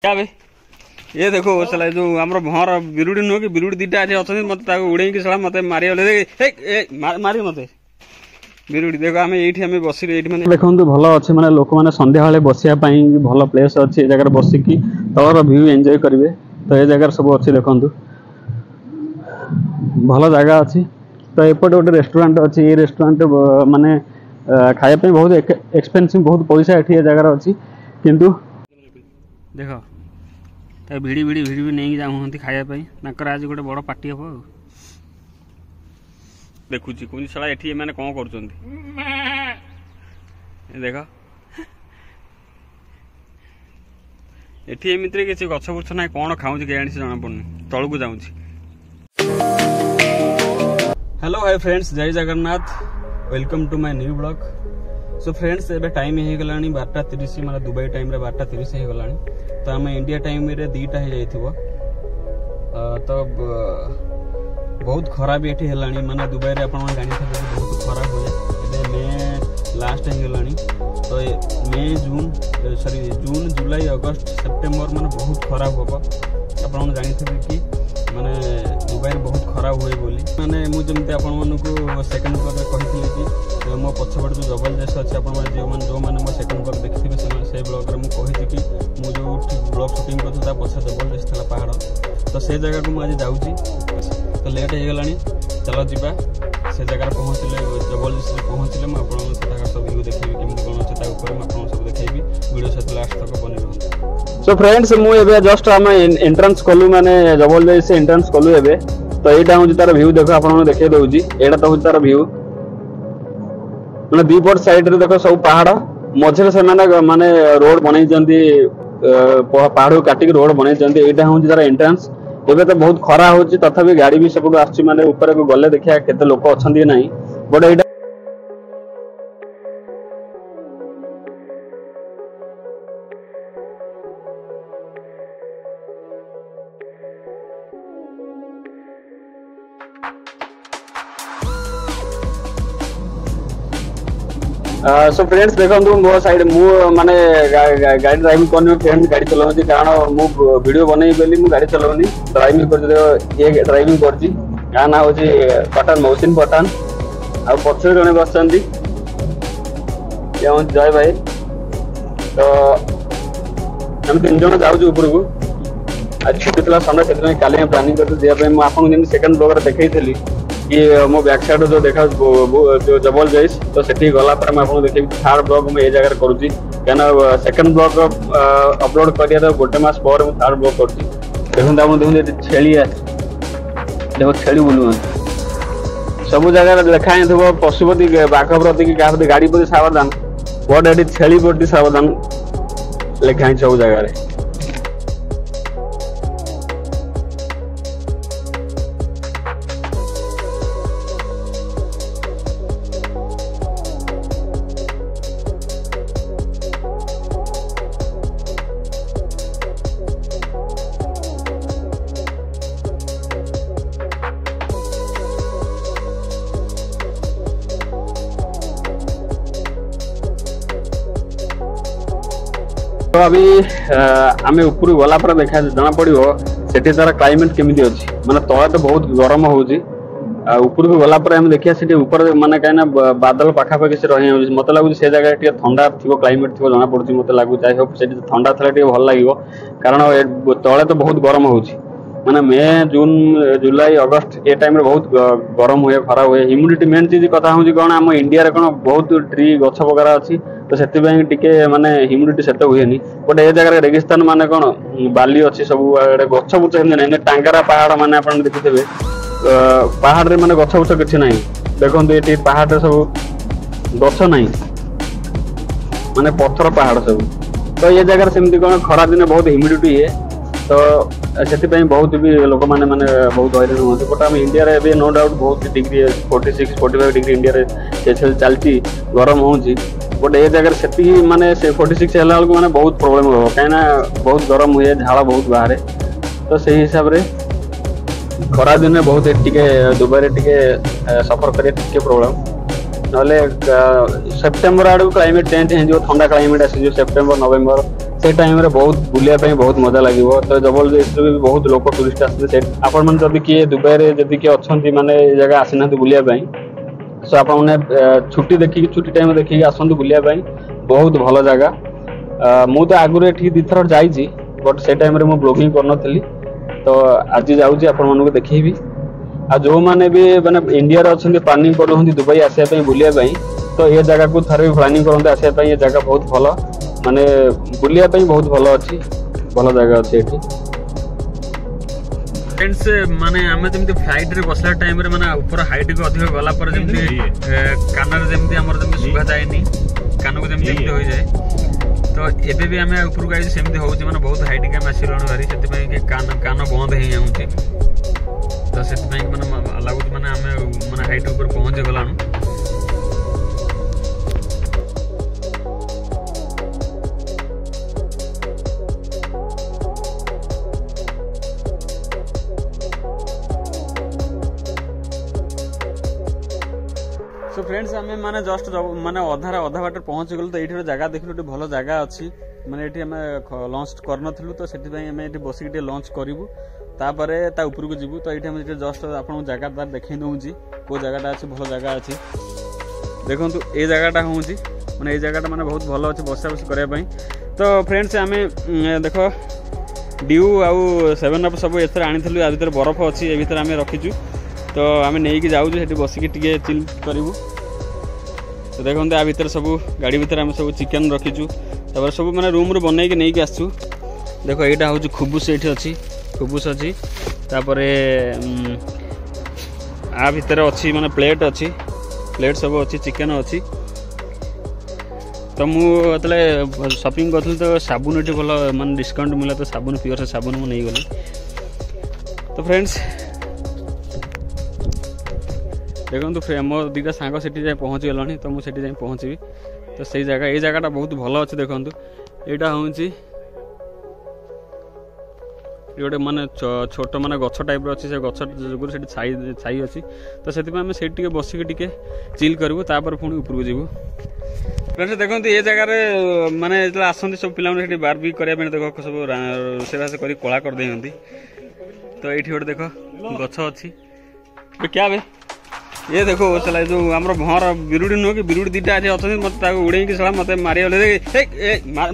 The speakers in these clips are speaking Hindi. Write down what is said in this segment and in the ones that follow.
क्या बे ये देखो साला जो हमर भर बिरुडी नुह कि बिरुडी दीटा अच्छे अच्छे मत उड़े कि साला मत मारी मारी मत बिरुडी देख आम ये बस देखो भल अच्छे मैंने लोक मैंने सन्ध्या बेले बसिया भल प्लेस अच्छी जगह बसिकी तौर व्यू एंजॉय करेंगे। तो ये जगह सब अच्छी देखु भल जगह अच्छी। तो एपटे गोटे रेस्टोरेंट अच्छी ये रेस्टोरेंट माने खायापी बहुत एक्सपेंसिव बहुत पैसा ये जगार अच्छी किंतु देख भिड़ी भिड़ी भिड़ी भी नहीं जाऊँ खायापी आज गोटे बड़ पार्टी हम देखुची कौन साला एठी मैंने कौन कर देख एठी एमती किसी गछ बुछ ना कौन खाऊँ के जना पड़नी तलू जाऊँ। हेलो हाय फ्रेंड्स जय Jagannath welcome to my new blog. So friends एबे टाइम हो गला 12:30 मतलब दुबई टाइम 12:30 हो गला। तो आम इंडिया टाइम रे 2टा हो जाइथिबो। तो बहुत खरा भी एठी हेलानी माने दुबई रे आपण जानि थे बहुत खरा हुए एबे मे लास्ट हो गलानी। तो मे जून सॉरी जून जुलाई अगस्त सेप्टेम्बर माने बहुत खरा होबो आपण जानि थे कि माने दुबई रे बहुत खरा हुए बोली माने मु जमते आपण मानको सेकंड ब्लॉग रे कहिथिले कि मो पछबड जो जबरदस्त अछि आपण जो माने मो सेकंड ब्लॉग देखिथिबे से ब्लॉग रे मु कहिथि कि मु जो ब्लॉग शूटिंग करथि ता पछ जबरदस्त थला पहाड़। तो से जगह को मु आज जाउची तो लेट हो गलानी चलो जीवा से जगह पहुँचले जबरदस्त पहुँचले मुझे सब व्यू देखी केमती कौन अच्छे मुझे सब देखी वीडियो सहित लास्ट तक बनी रहा। सो फ्रेंड्स मुझे जस्ट आम एंट्रांस कलु माने जबरदस्त से एंट्रांस कलु एबे। तो यहाँ हूँ तार व्यू देख आप देखे दूसरी यहाँ तो हूँ तार व्यू मैंने दीपट साइड रे देख सब पहाड़ मझे से माने रोड बनई पहाड़ को काटिक रोड बनई यहाँ हूँ तार एंट्रांस। एबे तो बहुत खरा होची तथापि गाड़ी भी सब आछी माने ऊपर को गले देखिया केते लोक अछंती नाही बट एटा सो फ्रेंड्स देखो मो साइड मु माने गाड़ी ड्राइविंग करने फ्रेंड्स गाड़ी चलाउची कारण मु वीडियो बनै बेली मु गाड़ी चलाउनी ड्राइविंग कर ये ड्राइविंग करची का ना होची पठान मौसिन पठान आ पछे जने बसचंदी ये जय भाई। तो हम 3 जन जाउछु ऊपर को आज छुट्टी तला संडे सेदिन काले प्लानिंग करते दिया पे मु आपन जेन सेकंड ब्लॉग रे देखैथली कि मो बैक साइड जो देखा जो जबल जाइस तो सेठी गला पर मैं आपन देखि थर्ड ब्लॉग में ए जगह करूची कहना सेकंड ब्लॉग अपलोड करिया तो गोटे मास पर मैं थर्ड ब्लॉग करची। देखो आप देखो छेली देखो छेली बुलु सब जगह लिखा है पशुपति बाघ प्रति कि क्या गाड़ी प्रति सावधान बट ये छेली प्रति सावधान लिखा है सब जगह। तो अभी आम ऊपर गला पर देखा जना पड़ो से तार क्लाइमेट केमी अच्छी माने तले तो बहुत गरम होची ऊपर को गला पर हम देखिया से ऊपर माने कहीं बादल पाखापाखि से रही मत लगुच से जगह टे ठंडा थी क्लाइमेट थी जना पड़ी मत लगुच आई होप से ठंडा थी भल लगे कारण तले तो बहुत गरम होची माने मे जून जुलाई अगस्त ए टाइम रे बहुत गरम हुए खरा हुए ह्यूमिडिटी मेन चीज कथा हूँ कौन आम इंडिया रे कौन बहुत ट्री गछ वगैरह अच्छी तो से टिके माने ह्यूमिडिटी सेट हुए बट ए जगह रेगिस्तान माने कौन बाली अच्छी सब गछ बुछ नहीं टांगारा पहाड़ माने आप देखिथे पहाड़ रे माने गछ बुछ किसी ना देखो ये पहाड़ सब गछ ना माने पत्थर पहाड़ सब। तो ये जगह सेमती कौन खरा दिन बहुत ह्यूमिडिटी है तो से बहुत भी लोक मैंने बहुत हैरान होती बट आम इंडिया रे नो डाउट बहुत डिग्री 46-45 डिग्री इंडिया रे चलती गरम होची बट ये जगह से माने 46 है माने बहुत प्रॉब्लम हो कहीं बहुत गरम हुए झाड़ बहुत बाहर तो से हिसाब से खरा दिन बहुत दुबई रे सफर करे प्रॉब्लम ना सेप्टेम्बर आड़ क्लाइमेट चेंज हो ठंडा क्लाइमेट आसी सेप्टेम्बर नवेम्बर से टाइम रे बहुत बुलिया ପାଇଁ बहुत मजा लागिवो। तो जबरदस्त भी बहुत लोक टूरिस्ट आसते से आपण मन जदी किए दुबई रे जदी के अछंती माने जगह आसिना बुलिया ପାଇଁ सो आपण माने छुट्टी देखि छुट्टी टाइम देखि आसंतु बुलिया ପାଇଁ बहुत भलो जगह। मु तो आगुरे एठी दी थर जाई छी बट से टाइम रे मु ब्लॉगिंग करन थली तो आज जाउची आपण मन को देखिबी। आ जो माने भी माने इंडिया रे अछंती प्लानिंग करूहंती दुबई आसे ପାଇଁ बुलिया ପାଇଁ तो ये जगह को थरे भी प्लानिंग करते आसे ପାଇଁ ये जगह बहुत भलो माने बुलिया ପାଇଁ बहुत भलो अछि भलो जगह अछि एठी। फ्रेंड्स माने हमें जमती फ्लाइट रे बसला टाइम रे माने ऊपर हाइट को अधिक गला पर जमती कानर जमती हमर जमती सुभा जायनी कान को जमती होई जाय तो एबे भी हमें ऊपर गाई सेमती होउची माने बहुत हाइट के मासिलण भारी सेति ପାଇଁ के कान बंद हे जाउची तो सेति ପାଇଁ माने लागुची माने हमें माने हाइट ऊपर पहुंच गलानु। तो फ्रेंड्स आम मैंने जस्ट माने अधा बाट पहुँची गलु तो ये जगह देखिलु भल जगह अच्छी माने ये आम लंच करनथलु तो से बसिक लंच करूँ तापर ता ऊपर को जीवु तो ये जस्ट आपको जगह देखी दूँगी कौ जगहटा अच्छी भल जगह अच्छी देखु ये जगहटा हूँ मैंने ये जगहटा मैंने बहुत भल अच्छे बसा बस करने। तो फ्रेंड्स आम देख ड्यू आउ 7 अप सब एथर आनी आ भर बरफ अच्छी ए भर आम रखीचु तो आम नहीं जाऊँ से बसिक चिल करूँ। तो देखो आ भर सब गाड़ी भर आम सब चिकेन रखीचु तापर सब मैंने रूम रू बनई नहीं आसचु। देखो यहाँ हूँ खुबुस ये अच्छी खुबुस अच्छी तापर आ भर अच्छी माने प्लेट अच्छी प्लेट सब अच्छी चिकेन अच्छी। तो मुझे शॉपिंग करी तो साबुन ये भल माने डिस्काउंट मिला तो साबुन प्योर साबुन मुझे नहीं गली। तो फ्रेंड्स देखो मो दीटा सांग से पहुँची गलानी तो मुझे पहुँची तो सही जगह ये जगहटा बहुत भल अच्छे देखु यहाँ हूँ गोटे माने छोट माने गछ टाइप अच्छी से गछ जो छाई अच्छी तो से बसिक चिल करूँ तापर पुणी ऊपर को जीवु। फ्रेंड्स देखो ये जगार माने आसती सब पे बार भी करने देख सब रोषेबास कर कला कर देती तो ये गोटे देख गछ अच्छी क्या बे ये देखो चला जो आम भर बिरुड़ी नुह कि बिरुड़ी दीटा अच्छे मत उड़े सला मत मारी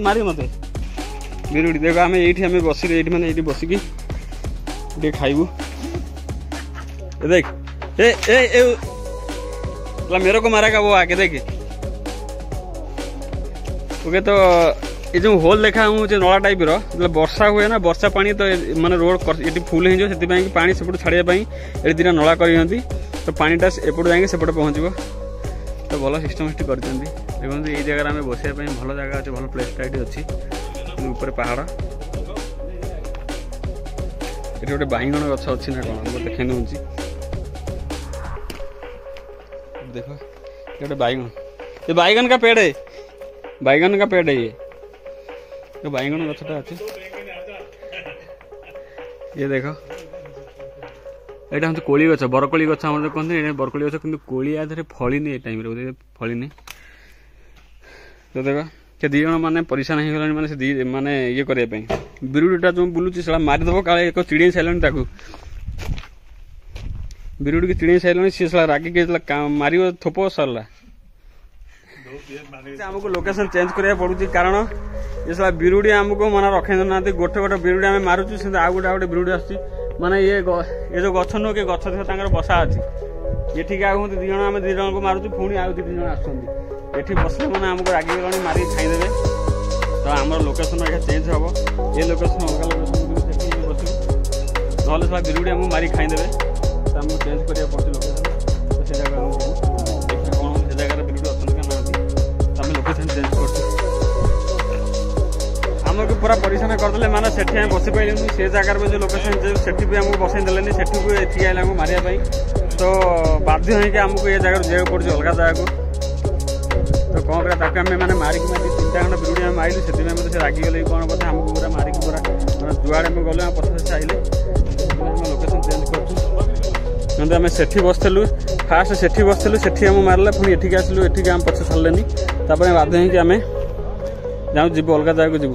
मारी मत बिरुड़ी देखो आम ये बसिक ये मैंने ये बसिक ये खाइबू देख ए ए ए मेरे को मारेगा वो आके देख ओके। तो ये जो होल देखा हूँ नला टाइप वर्षा हुए ना वर्षा पानी तो माने रोड ये फुल हो पानी सेपट छाड़ापी ये दीटा नला कर तो पानीटा एपट जाए सेपटे पहुँचो तो भल सिस्टमेटिक कर देखते ये जगह आम बसाई भल जगह अच्छे भल प्लेसटा ये अच्छी ऊपर पहाड़ ये गोटे बाइगण गछ अच्छी ना कौन देखे दूँ देखो ये गोटे बाइगण ये बाइगण का पेड़ है बैगन का पेड़ है ये बैगन गछटा अच्छे ये देखो यहाँ हूँ कोली गछ बरकोली गछ आम कहते बरकोली गछ कि कोली आधे फली नहीं टाइम फली नहीं। तो देखो से दी जन मैंने परेशान हो गला माने से माने ये करने बिरुड़ीटा जो बुलूची साला मारिदेव काले एक चिड़ी सारे ताकू बिरुड़ी की चिड़ी सारे सी साला रागिक मार थोप सरला आमको लोकेशन चेंज करा पड़ू कारण ये साला बिरुड़ी आमको माना रखे ना गोटे गोटे बिरुड़ी आम मारुचु से आउ गोटे गोटे बिरुड़ी आस माने ये जो गछ नुह कि गछ देह बसा अच्छी ये ठीक आगे दी जन आम दी जन को मारुचु पुणी आउ 2-3 जन आसुँच ये बसले मैंने आमको रागिक गणी मार खाईदे तो आम लोकेशन चेंज हम ये लोकेशन अलग लोकेशन बस ना साला बिरुड़ी आमको मार खाईदे तो आमको चेंज करा पड़े लोकेशन तो से जगह देखा कौन से जगह बिरुड़ी अच्छा आम लोकेशन चेंज कर आमको पूरा परेशान करदे माने से बसी पाइल से जगार में जो लोकेशन से आमको बसई देने से ये आमको मारे तो बाध्य होगी आमको ये जगह जाए पड़े अलग जगह को तो कौन करा मैंने मारिक 3-4 खंड बिरुड़ी आम मारे से रागिगले कौन कथा आमको पूरा मारिक पूरा जुआड़े में गले पचास आइले लोकेशन चेंज कर आम से बसलु फास्ट से बसलु से मारे पुणी एठिक आसलु एठिक आम पछे छाड़े बाध्य होगी आम जाऊँ जीव अलग जगह को जीव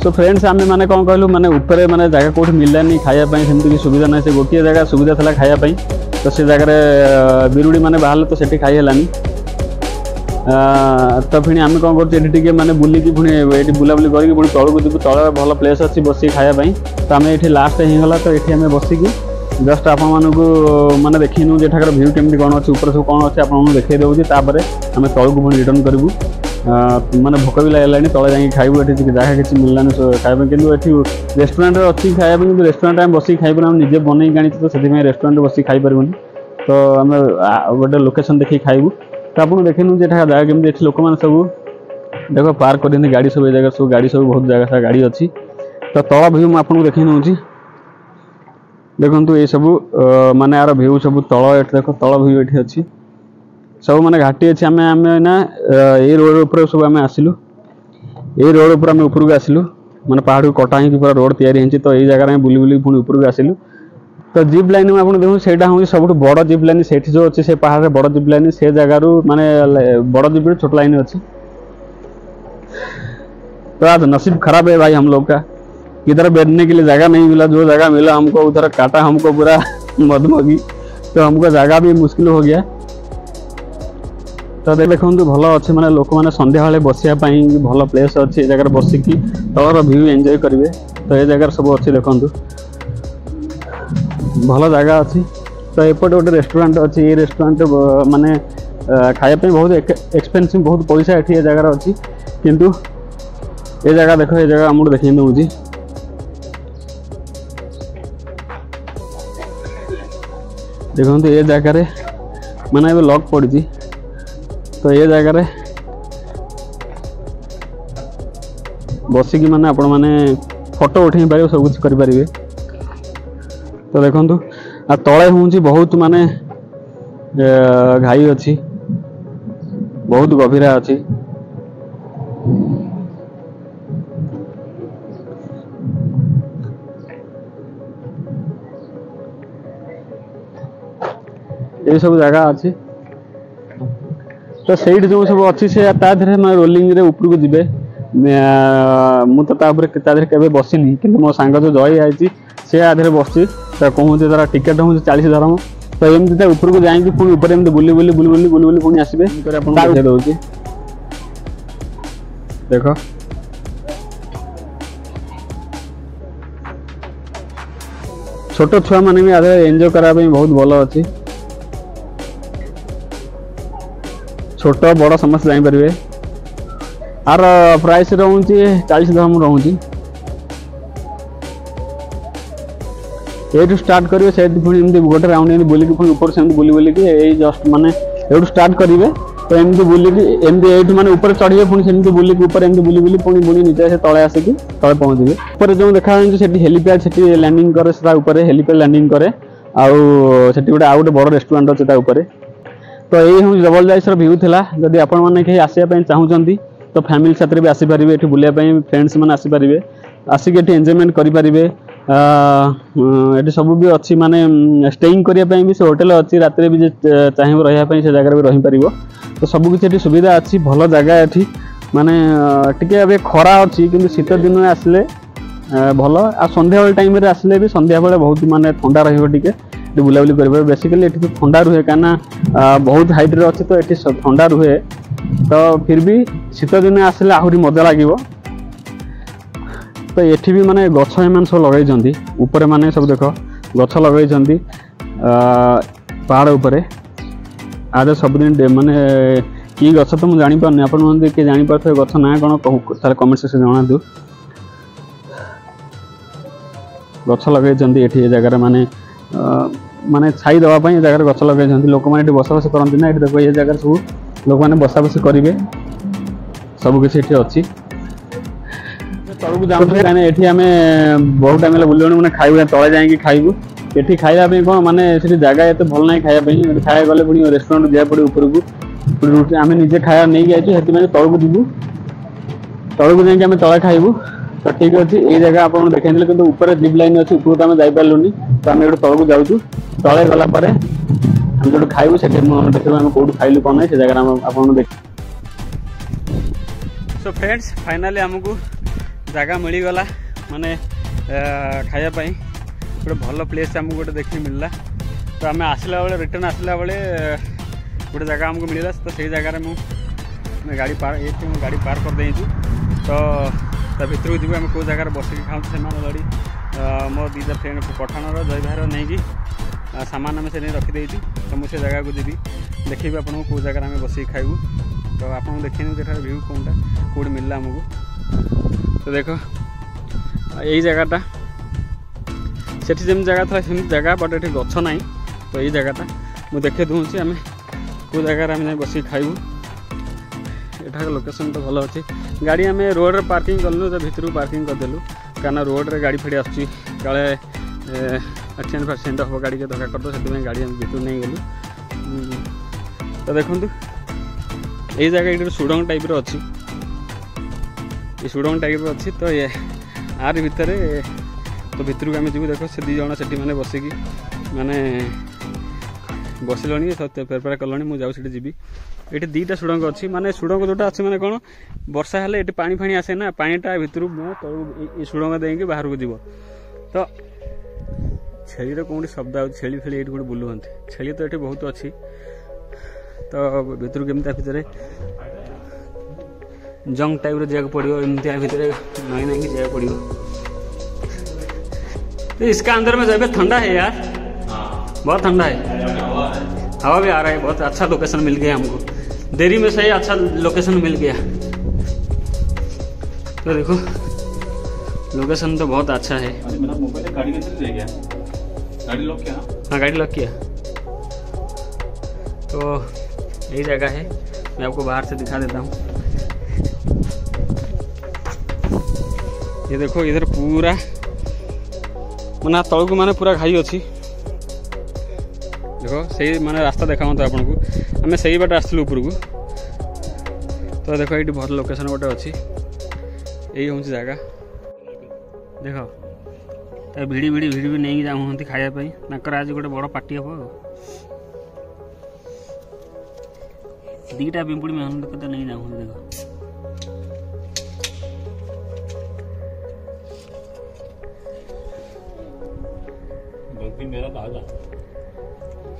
तो फ्रेंड्स आम मैंने कौन कहलु माने ऊपर माने जगह कौट मिललानी खायापाई सेमती सुविधा ना से गोटे जगह सुविधा था खायापाई तो से जगह बिरुड़ी मैंने बाहर तो सेठी खाई हेलानी तो फिर आम कौन कर मैंने बुलिकी पुणी ये बुलाबुली करके पुणी तौक जी तल भल प्लेस अच्छी बस खायापाई तो आम ये लास्ट होगा तो ये आम बसिकी जस्ट आपण मैंने देखीनु जेठाकर भ्यू केमती कौन अच्छी ऊपर सब कौन अच्छे आपको देखा दूसरी आम तौक पुणी रिटर्न करूँ माने भोक भी लगे तले जाकि खाइबू ये जगह किसी मिललानी खाया कि रेस्टोरेंट अच्छी खाया कि रेस्टोरेंट आम बस खाई आम निजे बनई आनी तो से रेस्टोरेंट बस खाई पार्बनी तो आम गोटे लोकेशन देखिए खाइबू तो आपको देखनु जेठा जगह केमती लोक मैंने सब देख पार्क कर गाड़ी सब जगह सब गाड़ी सब बहुत जगह गाड़ी अच्छी तो तल भ्यू मुझे देखी नौची देखु ये सब माने यार भ्यू सब तल देख तल भ्यू ये अच्छी सब माने घाटी अच्छी आम ना ये रोड ऊपर सब आम आसिलु ये रोड ऊपर आम ऊपर आसिलु माने पहाड़ को कटा ही पूरा रोड तैयारी तो ये जगह बुली बुली पुणी ऊपर आसिलु तो जिप लाइन में आप देखो सेटा हूँ सब बड़ जिप लाइन से जो अच्छी से पहाड़ बड़ जिप लाइन से जगार माने बड़ जिप छोट लाइन अच्छी तो आज नसीब खराब है भाई हम लोग का इधर बैठने के लिए जगह नहीं मिला जो जगह मिला हमको उधर काटा हमको पूरा मधुमगी तो हमको जगह भी मुश्किल हो गया तो देखो भल अच्छे माने लोक मैंने संध्या बेले बसापी भल प्लेस अच्छी जगह बसिकी तलर भ्यू एंजॉय करेंगे तो ये जगह सब अच्छी देखु भल जगह अच्छी तो एपटे गोटे रेस्टोरेंट अच्छी ये रेस्टोरेंट माने खायापी बहुत एक्सपेंसिव बहुत पैसा ये जगार अच्छी किंतु ये जगह देख ये जगह आमको देखी दूसरी देखो ये जगार मैंने ये लॉक पड़ी तो ये जगह बसिकी माने आपण माने फोटो उठे पारे सब कुछ करें तो देखु आ तले हूँ बहुत माने घाई अच्छी बहुत गभीरा अच्छी ये सब जगह अच्छी तो सही जो सब अच्छी से मैं रोलिंग रे ऊपर को जीवे मुझे केवे बसनी कि मो सांग जो जय आई सी आधे बस कहूँ तार टिकेट हूँ 40 धर्म तो एमती ऊपर को जाकि पुणी ऊपर एमती बुली बुली बुली बुली बुली बुली पुणी आसबे देखा दूसरी देख छोट छुआ मैंने भी आधे एंजॉय कराया बहुत भल अच्छी छोट बड़ समस्त जापर आर प्राइस रोचे 40 धर्म रोचे ये स्टार्ट करेंगे से पुणी गोटे राउंड बुलिकी पुणी ऊपर से बुली बुलिकी ये जस्ट माने ये स्टार्ट करेंगे तो एमती बुलिकी एमती ये माने ऊपर चढ़े पुणी से बुलिकी ऊपर एमती बुली बुली पुणी बुणी नीचे से तले आसिकी तले पहुँचे ऊपर जो देखा हेलीपैड से लैंडिंग करे हेलीपैड लैंडिंग करे आउट गोटे बड़ रेस्टोरेंट अच्छे ऊपर तो यही हूँ डबल जाइसर व्यू था जदि आपण मैंने कहीं आसपा चाहूँगी तो फैमिली साथ भी आसीपारे ये बुलायापी फ्रेंड्स मैंने आसीपारे आसिक एंजॉयमेंट करेंगे ये सब भी अच्छी माने स्टेइंग करने भी से होटेल अच्छी रात भी चाहिए रही से जगह भी रही पार तो सबकि सुविधा अच्छी भल जगह ये माने टे खरा अच्छी कि शीत दिन में आसले भल आ संध्या बेल टाइम आसले भी संध्या बेले बहुत माने ठंडा रे बुलाबुली कर बेसिकली ये ठंडा रुहे कहीं बहुत हाइट रे अच्छे तो ये ठंडा रुहे तो फिर भी शीत दिन आसले आहरी मजा लगे तो ये भी माने गछ एम सब लगे ऊपर माने सब देख गछ लगे पहाड़ उपरे आदे सब दिन माने कि गछ तो मुझे जापार आप किए जापारे गछ ना कौन तार कमेंट सेक्शन जनातु गछ लगे ये जगह माने माने छाई देवाई जगह गछ लगे लोक मैंने बसा बस करती ना ये देखो ये जगह सब लोक मैंने बसा बस करेंगे सबकि अच्छी तलू जाऊँ कहीं आम बहुत टाइम बुलूँ मैंने खाइबू तले जाकि खाइबू ये खाइबा कौन माने जगह ये भल ना खायापी खाया गले पुणी रेस्टोरेंट जाए पड़े ऊपर को आम निजे खाया नहीं जाइए तलू जीवु तलू को जाकि तले खाइबू तो ठीक अच्छे ये जगह आप देखा कि ऊपर जिप लाइन अच्छी ऊपर तो आम जापारूनी तो आम तलू जाऊँ तले गलापर आम जो खाइबू से देखो आम कौट खाइलु कौन से जगह आप देख सो फ्रेंड्स फाइनाली आमको जगह मिलगला माने खायापाई गोटे भल प्लेस आमको गोटे देखने मिलला। तो आम आसला बेले रिटर्न आसला बेले गोटे जगह आमको मिलला। तो से जगार मुझे गाड़ी पार कर देचु। तो भितर को आम कौ जगार बसिक खाऊँ से लड़ी मो दीटा फ्रेंड पठाणर जय भाईर नहीं कि सामान आम से रखीदेचु। तो मुझे जगह को जी देखी आपको कौ जगार आम बसिक खाइबू। तो आपको देखी व्यू कौनटा कौट मिलला आमको। तो देख यही जगहटा से जमी जगह था सेम जगह बट ये गछ ना। तो यही जगहटा मुझे देखे दूसरी आम कौ जगार आम बसिक खाइबू। एठार लोकेशन तो भल अच्छे। गाड़ी आम रोड रे पार्किंग कलु तो भितर पार्किंग करदेलु कारण रोड रे गाड़ी फाड़ी आसुची काले एक्सीडेंट फाक्सीडेंट हम गाड़ी के धक्का करदे से गाड़ी आम भितर नहीं गलु। तो देखु यही जगह ये सुडंग टाइप अच्छी ये सुडंग टाइप अच्छी। तो ये आर भितर तो भितर को आम जीव देख से 2 जन से मैंने बसिकी माने बसिल प्रिपेयर कल मुझे जी। ये 2टा सुडंग अच्छी माने सुडंग जोटा अच्छी माने कौन वर्षा हेल्ले ये पानी फाणी आसे ना पानीटा भितर तो सुडंग देंगे बाहर को जीव। तो छेली कौन शब्द आ छेली फेली ये गोटे बुलुंट छेली तो ये बहुत अच्छी। तो भितर केमती भितर जंग टाइप जाक पड़ो एमती भितर नई नहीं जाक पड़ो। इसका अंदर में जब ठंडा है यार बहुत ठंडा है हवा भी आ रहा है। बहुत अच्छा लोकेशन मिल गया हमको देरी में सही अच्छा लोकेशन मिल गया। तो देखो लोकेशन तो बहुत अच्छा है। गाड़ी लॉक किया। हाँ गाड़ी लॉक किया। तो यही जगह है मैं आपको बाहर से दिखा देता हूँ। ये देखो इधर पूरा माने तल को माने पूरा घाई अच्छी। देखो सही माने रास्ता देखा तो आपको आम से बाटे आसलु ऊपर को। तो देखो ये भल लोकेशन गोटे अच्छी यही हूँ जगह देख। तो भिड़ी भी नहीं जाऊँ खायापी नाकर आज गोटे बड़ पार्टी हम 2टा पिंपुड़ी में तो नहीं जाऊँ देख।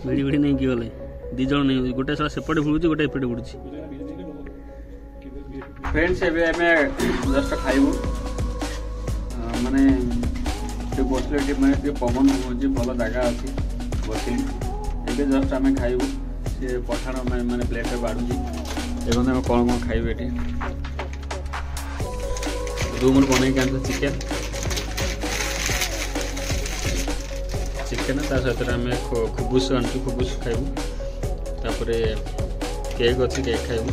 भिड़ी नहीं कि गले 2 जन नहीं गोटे साला सेपटे भुड़ुची गोटे एपटे भुड़ुची। फ्रेंड्स एबे आमे जस्ट खाइबू माने बसले माने पवन हो भल जगह अच्छी बसिली एबे जस्ट आम खाइबू से पठाण माने प्लेट बाढ़ुची देखते आम कौन कौन खाइबू ये रूम बन के चिकेन ता सहित आम खुबुस आनु खुबुस खाइबू तापर केक अच्छी केक खाइबू।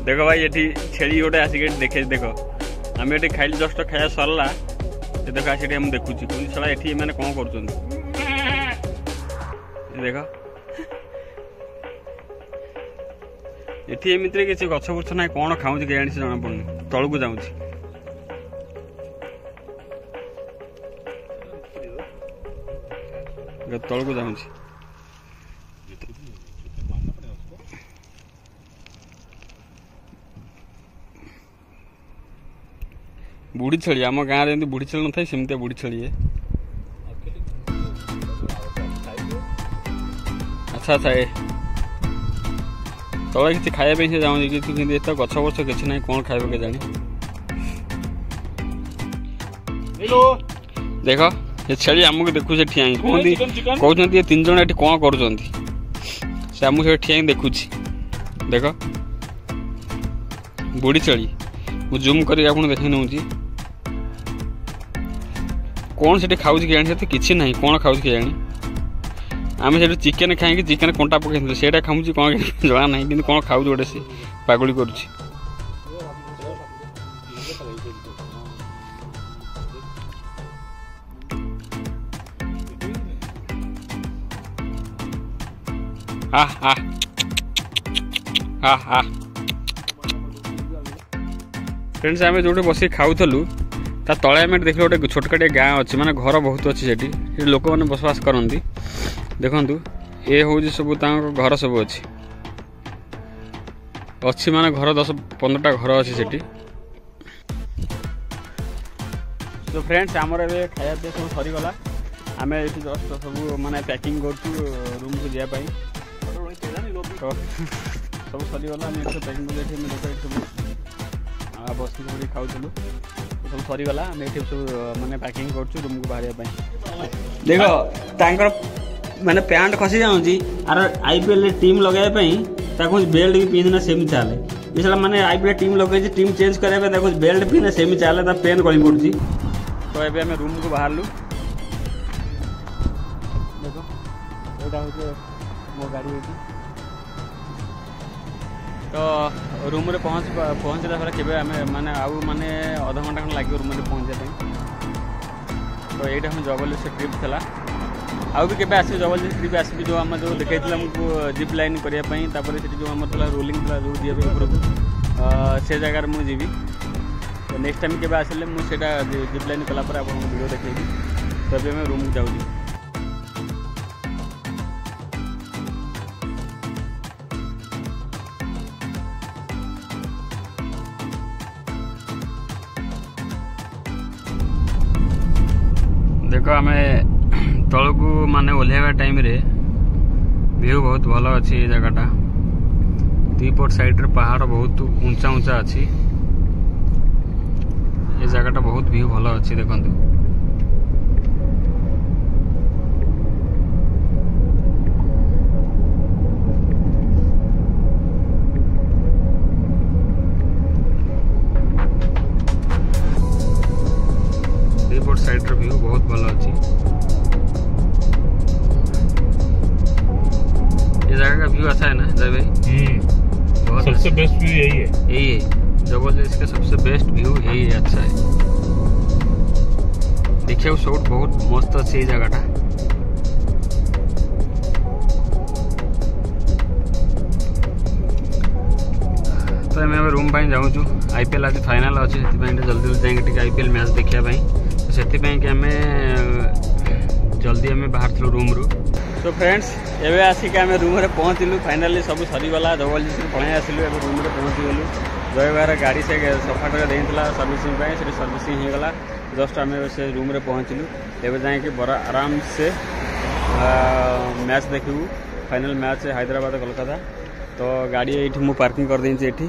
देख भाई ये छेली गोटे आसिक देखे देख आम ये खाइल जस्ट खाया सरला देख आसिक हम देखुची कौन साला ये मैंने कौन कर देख ये एमती किसी गछ बुछ ना कौन खाऊँ के जानी से जना पड़नी तल को जाऊँ तल को जाऊँ। बुढ़ी छेली आम गाँव में बुढ़ी छेली न था सेमती बुढ़ी छेली है। अच्छा अच्छा ये तले किसी खाया से जाऊँ कि तो गछ बछ किसी ना कौन खाइब के जानी। देख ये छेली आमको देखु से ठिया कहते कहते ये 3 जन ये कौन कर आमको से ठिया देखुची देख बुढ़ी छेली मुझे जूम कर देखे नौ कौन से खाऊ कि किसी ना कौन खाऊ कि जानी आम से चिकेन खाई चिकेन कंटा पकई से खाऊँ कौन जना ना कि कौन खाऊ गोटे से पागुड़ी कर फ्रेंड्स आम जो बस खाऊलु ता तले आम देख गोटे छोटकाटे गाँ अच्छी माने घर बहुत अच्छी से लोक मैंने बसवास करती देखु ये हूँ सब घर सब अच्छी अच्छी माने घर 10-15टा घर अच्छी सेठी। तो फ्रेंड्स आमर ए खाया पे सब सरीगला आम ये जस्ट सब माने पैकिंग करूँ रूम को जावाई तो सब सरीगला पैकिंग कर सब बस खाऊँ सब सरीगला आम ये सब माने पैकिंग करूँ रूम को बाहर देख तांकर माने पैंट खसी जाऊँगी आर IPL टीम लगाई बेल्ट भी पिंधना सेम चले इसलिए मैंने IPL टीम लगे टीम चेंज करने बेल्ट पिंधना सेम चले पेन गली पड़ी तो ये आम रूम को बाहर देखो यहाँ हूँ मो गाड़ी होती तो रूम रे पहुँचला पर के माने आउ माने आधा घंटा खंड लगे रूम पहुँचा तो यहाँ हम जबरदस्त ट्रिप थी आउ भी केबे आसी जबरदस्त ट्रिप आसी जो आम जो लिखाई आमको जिप लाइन करने जो आम रोलिंग जो दिए उपरको से जगार मुझे तो नेक्स्ट टाइम केबे आसिले मुझे जिप लाइन कलापर आप वीडियो देखी तो अभी आम रूम जाऊँ। देखो आम तल को माने ओह्लैवा टाइम रे व्यू बहुत भल अच्छी ये जगहटा दीपट साइड रे पहाड़ बहुत ऊंचा ऊंचा अच्छी ये जगहटा बहुत व्यू भल अच्छी देखो दीपट साइड रे व्यू बहुत भल अच्छी जगह का व्यू अच्छा है ना जय भाई बहुत सबसे बेस्ट व्यू यही है जबरदस्त का सबसे बेस्ट व्यू यही है अच्छा है देखिए शॉट बहुत मस्त अच्छी जगहटा तो आम रूम जाऊँ IPL आज फाइनाल अच्छे जल्दी जल्दी जाए IPL मैच देखा तो से आम जल्दी आम बाहर थी रूम रू तो फ्रेंड्स एवं आसिक आम रूम में पहुँचलु फाइनाली सब सरीगला जबरदस्त पलि आसलु ए रूम में पहुँचीगलु जय बार गाड़ी से सफा देता सर्विसिंग से सर्विसिंग होगला जस्ट आम से रूम में पहुँचलु एवं जाकि बड़ा आराम से मैच देखू फाइनल मैच हैदराबाद कोलकाता तो गाड़ी ये मु पार्किंग कर देती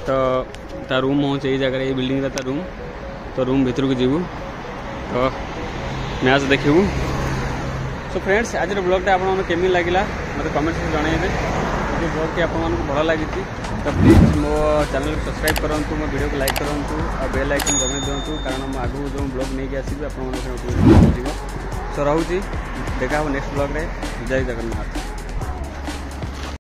तो ता रूम हूँ ये जगह ये बिल्डिंग ता रूम तो रूम भीतर को जीवु तो मैच देखू। सो फ्रेंड्स आज ब्लॉगटा आपको केमी लगे मतलब कमेंट से जनइबे जो ब्लॉग टी आपको भल लगी तो प्लीज मो चैनल को सब्सक्राइब करूँ मो वीडियो को लाइक करूँ और बेल आइकन दबाई दिंतु कारण मैं आगू जो ब्लॉग नहीं आसबि आप सो रोचे देखा नेक्स्ट ब्लॉग रे जय जगन्नाथ।